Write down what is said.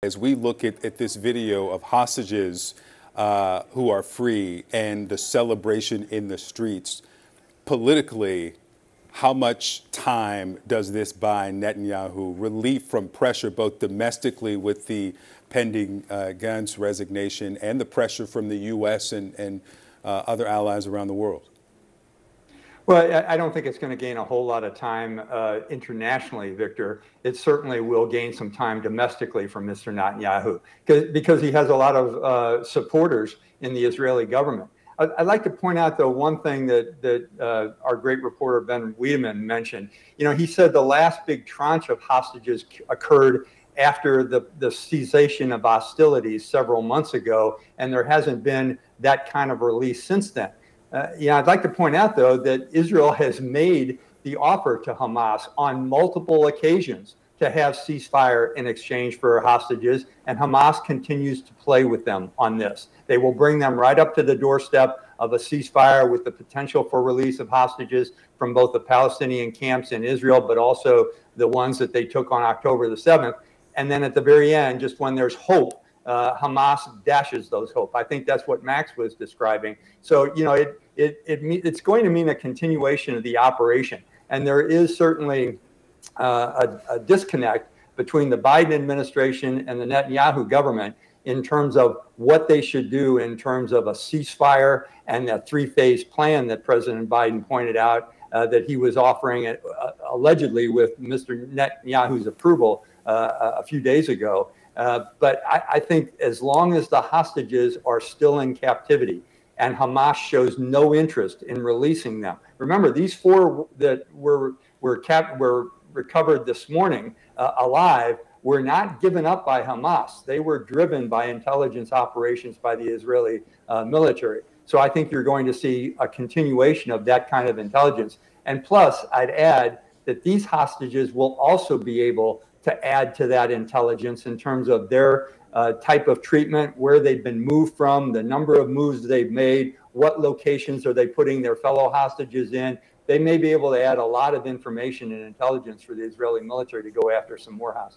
As we look at this video of hostages who are free and the celebration in the streets, politically, how much time does this buy Netanyahu relief from pressure, both domestically with the pending Gantz resignation and the pressure from the U.S. and other allies around the world? Well, I don't think it's going to gain a whole lot of time internationally, Victor. It certainly will gain some time domestically from Mr. Netanyahu because he has a lot of supporters in the Israeli government. I'd like to point out, though, one thing that our great reporter Ben Wiedemann mentioned. You know, he said the last big tranche of hostages occurred after the cessation of hostilities several months ago, and there hasn't been that kind of release since then. I'd like to point out, though, that Israel has made the offer to Hamas on multiple occasions to have ceasefire in exchange for hostages, and Hamas continues to play with them on this. They will bring them right up to the doorstep of a ceasefire with the potential for release of hostages from both the Palestinian camps in Israel, but also the ones that they took on October the 7th. And then at the very end, just when there's hope, Hamas dashes those hope. I think that's what Max was describing. So, you know, it's going to mean a continuation of the operation. And there is certainly a disconnect between the Biden administration and the Netanyahu government in terms of what they should do in terms of a ceasefire and that three-phase plan that President Biden pointed out that he was offering allegedly with Mr. Netanyahu's approval a few days ago. But I think as long as the hostages are still in captivity and Hamas shows no interest in releasing them. Remember, these four that were recovered this morning alive were not given up by Hamas. They were driven by intelligence operations by the Israeli military. So I think you're going to see a continuation of that kind of intelligence. And plus, I'd add that these hostages will also be able to add to that intelligence in terms of their type of treatment, where they've been moved from, the number of moves they've made, what locations are they putting their fellow hostages in. They may be able to add a lot of information and intelligence for the Israeli military to go after some more hostages.